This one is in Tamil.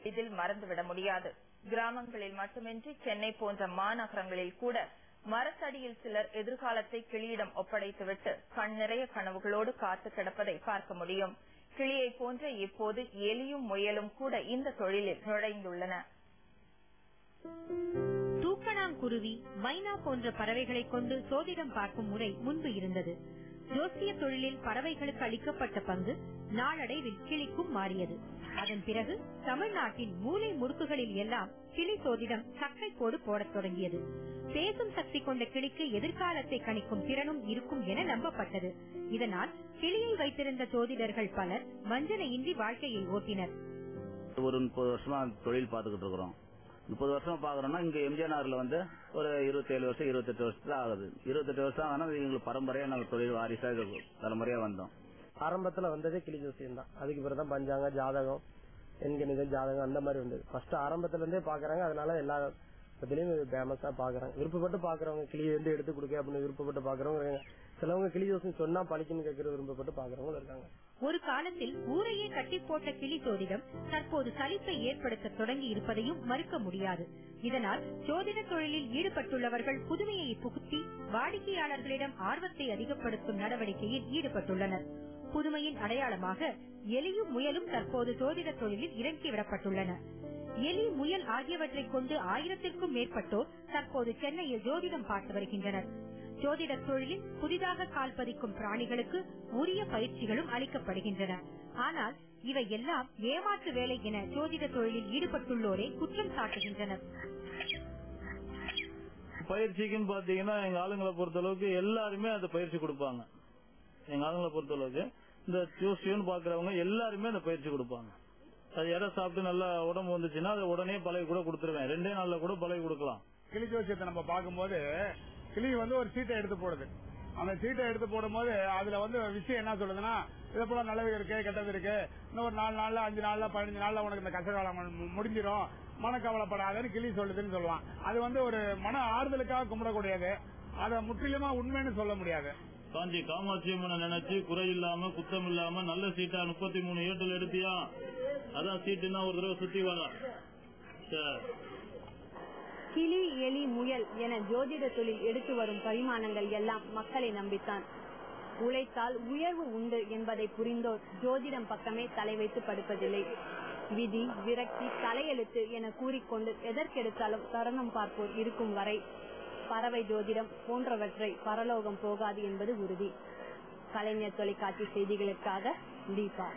இதில் மறந்துவிட முடியாது. கிராமங்களில் மட்டுமின்றி சென்னை போன்ற மாநகரங்களில் கூட மரத்தடியில் சிலர் எதிர்காலத்தை கிளியிடம் ஒப்படைத்துவிட்டு கண் நிறைய கனவுகளோடு காத்து கிடப்பதை பார்க்க முடியும். கிளியை போன்ற இப்போது எலியும் முயலும் கூட இந்த தொழிலில் நுழைந்துள்ளன. தூக்கணாங்குருவி, மைனா போன்ற பறவைகளை கொண்டு சோதிடம் பார்க்கும் முறை முன்பு இருந்தது. ஜோசிய தொழிலில் பறவைகளுக்கு அளிக்கப்பட்ட பங்கு நாளடைவில் கிளிக்கும் மாறியது. அதன் பிறகு தமிழ்நாட்டின் மூலை முடுக்குகளில் எல்லாம் கிளி சோதிடம் சக்கைக்கோடு போடத் தொடங்கியது. பேசும் சக்தி கொண்ட கிளிக்கு எதிர்காலத்தை கணிக்கும் திறனும் இருக்கும் என நம்பப்பட்டது. இதனால் கிளியை வைத்திருந்த ஜோதிடர்கள் பலர் வஞ்சனையின்றி வாழ்க்கையை ஓட்டினர். ஒரு 30 வருஷமா தொழில் பார்த்துக்கிட்டு இருக்கிறோம். 30 வருஷமா பாக்குறோம்னா இங்க எம்ஜிஆர்ல ஒரு 27 வருஷம் 28 வருஷத்துல ஆகுது. 28 வருஷம் ஆனா எங்களுக்கு பரம்பரையா நாங்க தொழில் வாரிசா தலைமுறையா வந்தோம். ஆரம்பத்துல வந்ததே கிளி ஜோசியம் தான். அதுக்கு பிறகுதான் பஞ்சாங்க, ஜாதகம், எண்கணிதம், ஜாதகம் அந்த மாதிரி வந்தது. ஃபர்ஸ்ட் ஆரம்பத்துல இருந்தே பாக்குறாங்க. அதனால எல்லா இதுலயும் ஃபேமஸா பாக்குறாங்க. விருப்பப்பட்டு பாக்குறவங்க கிளியை எடுத்து கொடுக்க அப்படின்னு விருப்பப்பட்டு பாக்குறவங்க, சிலவங்க கிளி ஜோசியம் சொன்னா பழிக்குன்னு கேட்கற விருப்பப்பட்டு பாக்குறவங்க இருக்காங்க. ஒரு காலத்தில் ஊரையே கட்டி போட்ட கிளி சோதிடம் தற்போது சலிப்பை ஏற்படுத்த தொடங்கி இருப்பதையும் மறுக்க முடியாது. இதனால் ஜோதிட தொழிலில் ஈடுபட்டுள்ளவர்கள் புதுமையை புகுத்தி வாடிக்கையாளர்களிடம் ஆர்வத்தை அதிகப்படுத்தும் நடவடிக்கையில் ஈடுபட்டுள்ளனர். புதுமையின் அடையாளமாக எலியும் முயலும் தற்போது ஜோதிட தொழிலில் இறக்கிவிடப்பட்டுள்ளன. எலி, முயல் ஆகியவற்றை கொண்டு 1000க்கும் மேற்பட்டோர் தற்போது சென்னையில் ஜோதிடம் பார்த்து வருகின்றனர். ஜோதிட தொழிலில் புதிதாக கால் பதிக்கும் பிராணிகளுக்கு உரிய பயிற்சிகளும் அளிக்கப்படுகின்றன. ஆனால் இவை எல்லாம் ஏமாற்று வேலை என ஜோதிட தொழிலில் ஈடுபட்டுள்ளோரே குற்றம் சாட்டுகின்றனர். பயிற்சிக்குன்னு பாத்தீங்கன்னா எங்க ஆளுங்களை பொறுத்தளவுக்கு எல்லாருமே அந்த பயிற்சி கொடுப்பாங்க. எங்க ஆளுங்களை பொறுத்தளவுக்கு இந்த ஜோசியம் பாக்குறவங்க எல்லாருமே அந்த பயிற்சி கொடுப்பாங்க. அது எடை சாப்பிட்டு நல்லா உடம்பு வந்துச்சுன்னா அதை உடனே பழகி கூட கொடுத்துருவேன். 2 நாள்ல கூட பழகி கொடுக்கலாம். கிளி ஜோசியத்தை நம்ம பார்க்கும்போது கிளி ஒரு சீட்டை எடுத்து போடுது. அந்த சீட்டை எடுத்து போடும் போது அதுல விஷயம் என்ன சொல்லுதுன்னா, இதை போல நல்லது இருக்கு, கெட்டது இருக்கு, இன்னொரு 4 நாள்ல 5 நாள்ல 15 நாள்ல உனக்கு இந்த கஷ்டகாலம் முடிஞ்சிடும், மனக்கவலைப்படாதுன்னு கிளி சொல்லுதுன்னு சொல்லுவான். அது ஒரு மன ஆறுதலுக்காக கும்பிடக்கூடியது. அதை முற்றிலுமா உண்மைன்னு சொல்ல முடியாது. காஞ்சி காமாட்சி அம்மனை நினைச்சு குறை இல்லாம குத்தம் இல்லாம நல்ல சீட்டா 33 ஏட்டுல எடுத்தியா, அதான் சீட்டுன்னா ஒரு தடவை சுத்தி வர. கிளி, எலி, முயல் என ஜோதிட தொழில் எடுத்து வரும் பரிமாணங்கள் எல்லாம் மக்களை நம்பித்தான். உழைத்தால் உயர்வு உண்டு என்பதை புரிந்தோர் ஜோதிடம் பக்கமே தலை வைத்து படுப்பதில்லை. விதி, விரக்தி, தலையெழுத்து என கூறிக்கொண்டு எதற்கெடுத்தாலும் தருணம் பார்ப்போர் இருக்கும் வரை பறவை ஜோதிடம் போன்றவற்றை பரலோகம் போகாது என்பது உறுதி. கலைஞர் தொலைக்காட்சி செய்திகளுக்காக தீபா.